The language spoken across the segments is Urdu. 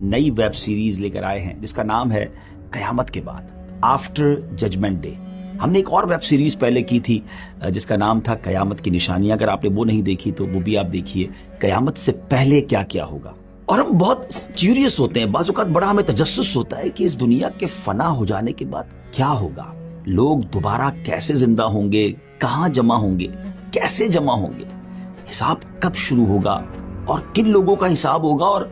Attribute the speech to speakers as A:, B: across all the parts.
A: نئی ویب سیریز لے کر آئے ہیں جس کا نام ہے قیامت کے بعد، آفٹر ججمنٹ ڈے۔ ہم نے ایک اور ویب سیریز پہلے کی تھی جس کا نام تھا قیامت کی نشانیاں۔ اگر آپ نے وہ نہیں دیکھی تو وہ بھی آپ دیکھیے، قیامت سے پہلے کیا کیا ہوگا۔ اور ہم بہت کیوریس ہوتے ہیں، بعض اوقات بڑا ہمیں تجسس ہوتا ہے کہ اس دنیا کے فنا ہو جانے کے بعد کیا ہوگا، لوگ دوبارہ کیسے زندہ ہوں گے، کہاں جمع ہوں گے، کیسے جمع ہوں گے، حساب کب شروع ہوگا اور کن لوگوں کا حساب ہوگا، اور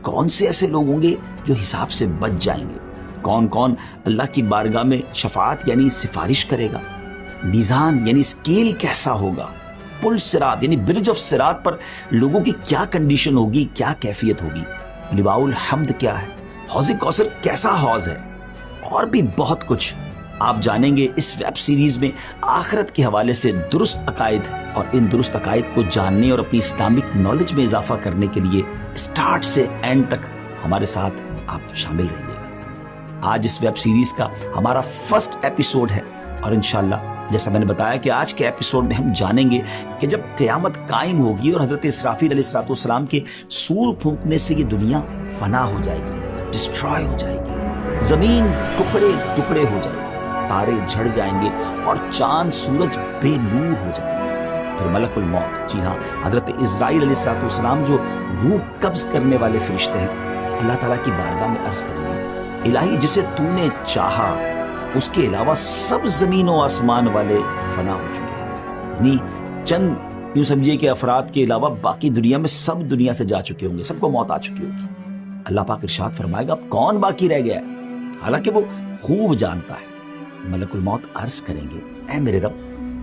A: کون سے ایسے لوگ ہوں گے جو حساب سے بچ جائیں گے، کون کون اللہ کی بارگاہ میں شفاعت یعنی سفارش کرے گا، میزان یعنی اسکیل کیسا ہوگا، پل صراط یعنی برج آف صراط پر لوگوں کی کیا کنڈیشن ہوگی، کیا کیفیت ہوگی، لواء الحمد کیا ہے، حوض کوثر کیسا حوض ہے، اور بھی بہت کچھ آپ جانیں گے اس ویب سیریز میں آخرت کے حوالے سے درست عقائد۔ اور ان درست عقائد کو جاننے اور اپنی اسلامک نالج میں اضافہ کرنے کے لیے اسٹارٹ سے اینڈ تک ہمارے ساتھ آپ شامل رہیے گا۔ آج اس ویب سیریز کا ہمارا فرسٹ ایپیسوڈ ہے، اور انشاءاللہ جیسا میں نے بتایا کہ آج کے ایپیسوڈ میں ہم جانیں گے کہ جب قیامت قائم ہوگی اور حضرت اسرافیل علیہ السلام کے سور پھونکنے سے یہ دنیا فنا ہو جائے گی، ڈسٹرائے ہو جائے گی، زمین ٹکڑے ٹکڑے ہو جائے گی، تارے جھڑ جائیں گے اور چاند سورج بے نور ہو جائیں گے۔ پھر ملک الموت، جی ہاں حضرت اسرائیل علیہ السلام جو روح قبض کرنے والے فرشتے ہیں، اللہ تعالیٰ کی بارگاہ میں عرض کریں گے، الہی جسے تو نے چاہا اس کے علاوہ سب زمین و آسمان والے فنا ہو چکے ہیں، یعنی چند یوں سمجھیے کہ افراد کے علاوہ باقی دنیا میں سب دنیا سے جا چکے ہوں گے، سب کو موت آ چکی ہوگی۔ اللہ پاک ارشاد فرمائے گا اب کون باقی رہ گیا ہے، حالانکہ وہ خوب جانتا ہے۔ ملک الموت عرض کریں گے اے میرے رب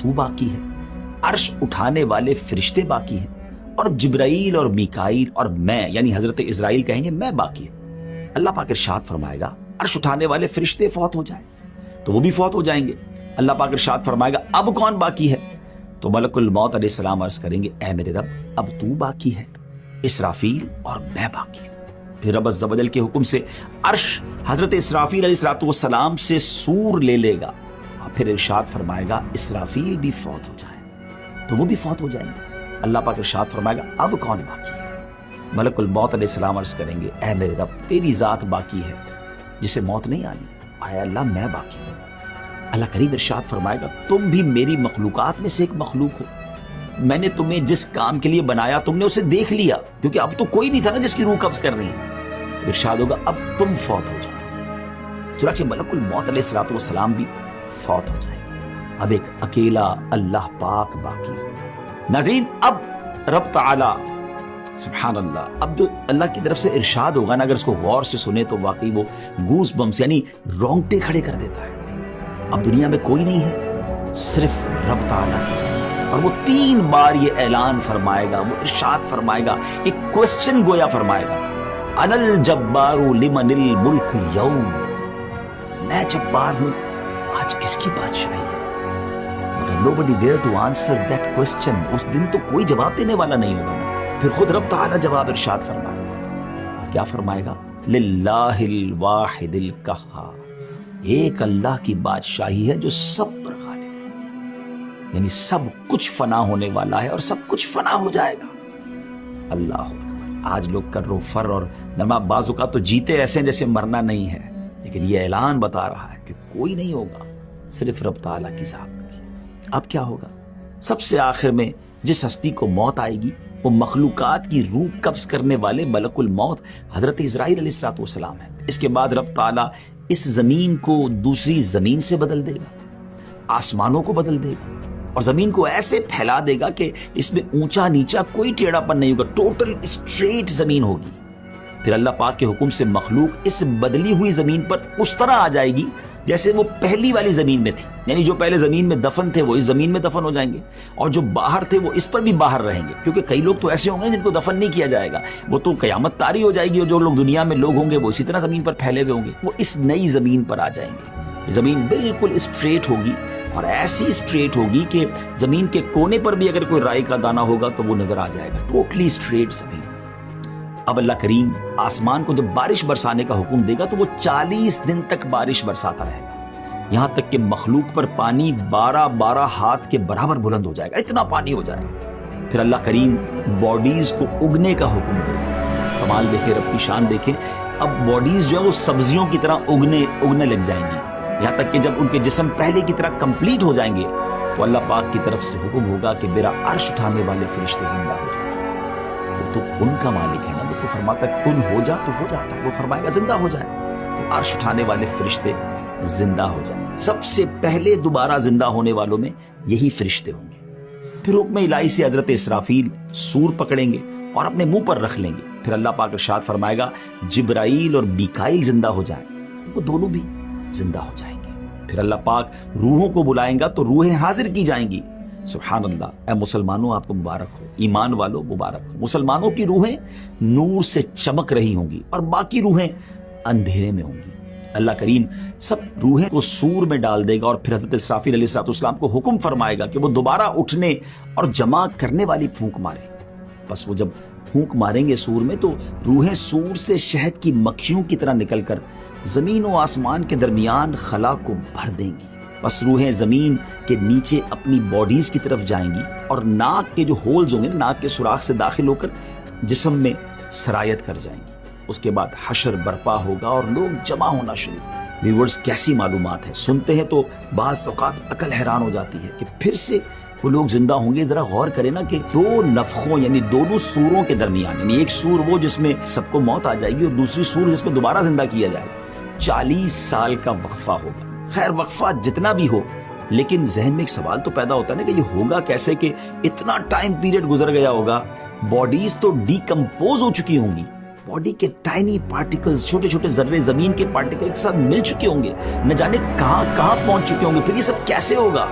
A: تو باقی ہے، عرش اٹھانے والے فرشتے باقی ہیں، اور جبرائیل اور میکائیل اور میں یعنی حضرت اسرائیل کہیں گے میں باقی ہوں۔ اللہ پاک ارشاد فرمائے گا عرش اٹھانے والے فرشتے فوت ہو جائیں تو وہ بھی فوت ہو جائیں گے۔ اللہ پاک ارشاد فرمائے گا اب کون باقی ہے، تو ملک الموت علیہ السلام عرض کریں گے اے میرے رب اب تو باقی ہے، اسرافیل اور میں باقی ہوں۔ پھر رب عز و جل کے حکم سے عرش حضرت اسرافیل علیہ السلام سے سور لے لے گا، اور پھر ارشاد فرمائے گا اسرافیل بھی فوت ہو جائے تو وہ بھی فوت ہو جائیں گے۔ اللہ پاک ارشاد فرمائے گا اب کون باقی ہے، ملک الموت علیہ السلام عرض کریں گے اے میرے رب تیری ذات باقی ہے جسے موت نہیں آنی، اے اللہ میں باقی ہوں۔ اللہ کریم ارشاد فرمائے گا تم بھی میری مخلوقات میں سے ایک مخلوق ہو، میں نے تمہیں جس کام کے لیے بنایا تم نے اسے دیکھ لیا، کیونکہ اب تو کوئی نہیں تھا نا جس کی روح قبض کر رہی ہے، تو ارشاد ہوگا اب تم فوت ہو جاؤ۔ چنانچہ ملک الموت علیہ السلام بھی فوت ہو جائے گا، اب ایک اکیلا اللہ پاک باقی ہے۔ ناظرین اب رب تعالی سبحان اللہ، اب جو اللہ کی طرف سے ارشاد ہوگا نا، اگر اس کو غور سے سنے تو واقعی وہ گوز بمس یعنی رونگٹے کھڑے کر دیتا ہے۔ اب دنیا میں کوئی نہیں ہے، صرف رب تعالی کی ذات، اور وہ 3 بار یہ اعلان فرمائے گا، وہ ارشاد فرمائے گا، ایک کوسچن گویا فرمائے گا، انا الجبار لمن الملک اليوم، میں جبار ہوں، آج کس کی بادشاہی ہے؟ مگر nobody there to answer that question، اس دن تو کوئی جواب دینے والا نہیں ہوگا۔ پھر خود رب تعالی جواب ارشاد فرمائے گا، اور کیا فرمائے گا؟ للہ الواحد القہار، ایک اللہ کی بادشاہی ہے جو سب پر غالب ہے، یعنی سب کچھ فنا ہونے والا ہے اور سب کچھ فنا ہو جائے گا۔ اللہ اکبر، آج لوگ کر و فر اور نما بعض اوقات تو جیتے ایسے ہیں جیسے مرنا نہیں ہے، لیکن یہ اعلان بتا رہا ہے کہ کوئی نہیں ہوگا، صرف رب تعالیٰ کی ذات ہوگی۔ اب کیا ہوگا؟ سب سے آخر میں جس ہستی کو موت آئے گی وہ مخلوقات کی روح قبض کرنے والے ملک الموت حضرت اسرائیل علیہ السلام ہے۔ اس کے بعد رب تعالیٰ اس زمین کو دوسری زمین سے بدل دے گا، آسمانوں کو بدل دے گا، اور زمین کو ایسے پھیلا دے گا کہ اس میں اونچا نیچا کوئی ٹیڑھا پن نہیں ہوگا، ٹوٹل اسٹریٹ زمین ہوگی۔ پھر اللہ پاک کے حکم سے مخلوق اس بدلی ہوئی زمین پر اس طرح آ جائے گی جیسے وہ پہلی والی زمین میں تھی، یعنی جو پہلے زمین میں دفن تھے وہ اس زمین میں دفن ہو جائیں گے، اور جو باہر تھے وہ اس پر بھی باہر رہیں گے، کیونکہ کئی لوگ تو ایسے ہوں گے جن کو دفن نہیں کیا جائے گا، وہ تو قیامت طاری ہو جائے گی، اور جو لوگ دنیا میں لوگ ہوں گے وہ اسی طرح زمین پر پھیلے ہوئے ہوں گے، وہ اس نئی زمین پر آ جائیں گے۔ زمین بالکل اسٹریٹ ہوگی، اور ایسی اسٹریٹ ہوگی کہ زمین کے کونے پر بھی اگر کوئی رائی کا دانہ ہوگا تو وہ نظر آ جائے گا، ٹوٹلی اسٹریٹ زمین۔ اب اللہ کریم آسمان کو جب بارش برسانے کا حکم دے گا تو وہ 40 دن تک بارش برساتا رہے گا، یہاں تک کہ مخلوق پر پانی 12 ہاتھ کے برابر بلند ہو جائے گا، اتنا پانی ہو جائے گا۔ پھر اللہ کریم باڈیز کو اگنے کا حکم دے گا، کمال دیکھیں، رب کی شان دیکھیں. اب باڈیز جو ہے وہ سبزیوں کی طرح اگنے لگ جائیں گی، یہاں تک کہ جب ان کے جسم پہلے کی طرح کمپلیٹ ہو جائیں گے تو اللہ پاک کی طرف سے حکم ہوگا کہ میرا عرش اٹھانے والے فرشتے زندہ ہو جائیں. وہ تو کن کا مالک ہے نا، وہ تو فرماتا ہے کن ہو جا تو ہو جاتا ہے، وہ فرمائے گا زندہ ہو جائے تو عرش اٹھانے والے فرشتے زندہ ہو جائیں گے. سب سے پہلے دوبارہ زندہ ہونے والوں میں یہی فرشتے ہوں گے. پھر حکم الہی سے حضرت اسرافیل سور پکڑیں گے اور اپنے منہ پر رکھ لیں گے. پھر اللہ پاک ارشاد فرمائے گا جبرائیل اور میکائیل زندہ ہو جائیں تو وہ دونوں بھی زندہ ہو جائیں گے. پھر اللہ پاک روحوں کو بلائیں گا تو روحیں حاضر کی جائیں گی. سبحان اللہ. اے مسلمانوں آپ کو مبارک ہو، ایمان والوں مبارک ہو. مسلمانوں کی روحیں نور سے چمک رہی ہوں گی اور باقی روحیں اندھیرے میں ہوں گی. اللہ کریم سب روحیں کو سور میں ڈال دے گا اور پھر حضرت اسرافیل علیہ السلام کو حکم فرمائے گا کہ وہ دوبارہ اٹھنے اور جمع کرنے والی پھونک مارے. بس وہ جب پھونک ماریں گے سور میں تو روحیں سور سے شہد کی مکھیوں کی طرح نکل کر زمین و آسمان کے درمیان خلا کو بھر دیں گی. بس روحیں زمین کے نیچے اپنی باڈیز کی طرف جائیں گی اور ناک کے جو ہولز ہوں گے، ناک کے سوراخ سے داخل ہو کر جسم میں سرایت کر جائیں گی. اس کے بعد حشر برپا ہوگا اور لوگ جمع ہونا شروع. ویورز کیسی معلومات ہے، سنتے ہیں تو بعض اوقات عقل حیران ہو جاتی ہے کہ پھر سے وہ لوگ زندہ ہوں گے. ذرا غور کریں نا کہ دو نفخوں یعنی دونوں سوروں کے درمیان، یعنی ایک سور وہ جس میں سب کو موت آ جائے گی اور دوسری سور جس میں دوبارہ زندہ کیا جائے گا، 40 سال کا وقفہ ہوگا. خیر وقفہ جتنا بھی ہو لیکن ذہن میں ایک سوال تو پیدا ہوتا ہے نا کہ یہ ہوگا کیسے کہ اتنا ٹائم پیریڈ گزر گیا ہوگا. باڈیز تو ڈیکمپوز ہو چکی ہوں گی، باڈی کے ٹائنی پارٹیکلز، چھوٹے چھوٹے ذرے زمین کے پارٹیکل کے ساتھ مل چکے ہوں گے، نہ جانے کہاں کہاں پہنچ چکے ہوں گے. پھر یہ سب کیسے ہوگا؟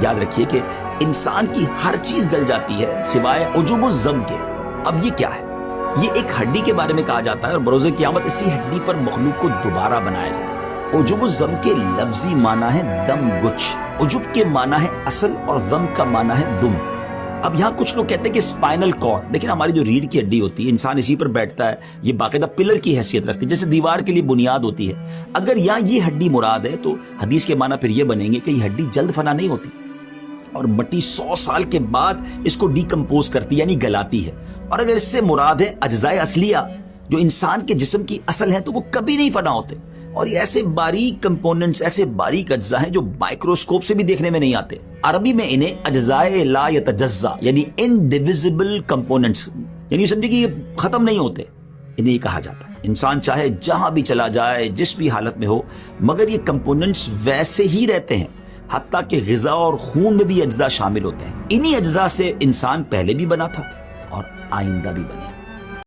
A: یاد رکھیے کہ انسان کی ہر چیز گل جاتی ہے سوائے عجب الزم کے. اب یہ کیا ہے؟ یہ ایک ہڈی کے بارے میں کہا جاتا ہے اور بروز قیامت اسی ہڈی پر مخلوق کو دوبارہ بنایا جائے. عجب الزم کے لفظی معنی ہے دم گچھ. عجب کے معنی ہے اصل اور ضم کا معنی ہے دم. اب یہاں کچھ لوگ کہتے ہیں کہ اسپائنل کارڈ، لیکن ہماری جو ریڑھ کی ہڈی ہوتی ہے انسان اسی پر بیٹھتا ہے، یہ باقاعدہ پلر کی حیثیت رکھتی ہے، جیسے دیوار کے لیے بنیاد ہوتی ہے. اگر یہاں یہ ہڈی مراد ہے تو حدیث کے معنی پھر یہ بنیں گے کہ یہ ہڈی جلد فنا نہیں ہوتی اور مٹی 100 سال کے بعد اس کو ڈیکمپوز کرتی یعنی گلاتی ہے. اور اگر اس سے مراد ہے اجزاء اصلیہ جو انسان کے جسم کی اصل ہے تو وہ کبھی نہیں فنا ہوتے. اور یہ ایسے باریک کمپوننٹس، ایسے باریک اجزاء ہیں جو مائکروسکوپ سے بھی دیکھنے میں نہیں آتے. عربی میں انہیں اجزاء لا یتجزا یعنی انڈیویزبل کمپوننٹس، یعنی سمجھے کہ یہ ختم نہیں ہوتے، انہیں کہا جاتا ہے. انسان چاہے جہاں بھی چلا جائے، جس بھی حالت میں ہو، مگر یہ کمپوننٹس ویسے ہی رہتے ہیں. حتیٰ کہ غذا اور خون میں بھی اجزاء شامل ہوتے ہیں. انہی اجزاء سے انسان پہلے بھی بنا تھا اور آئندہ بھی بنے.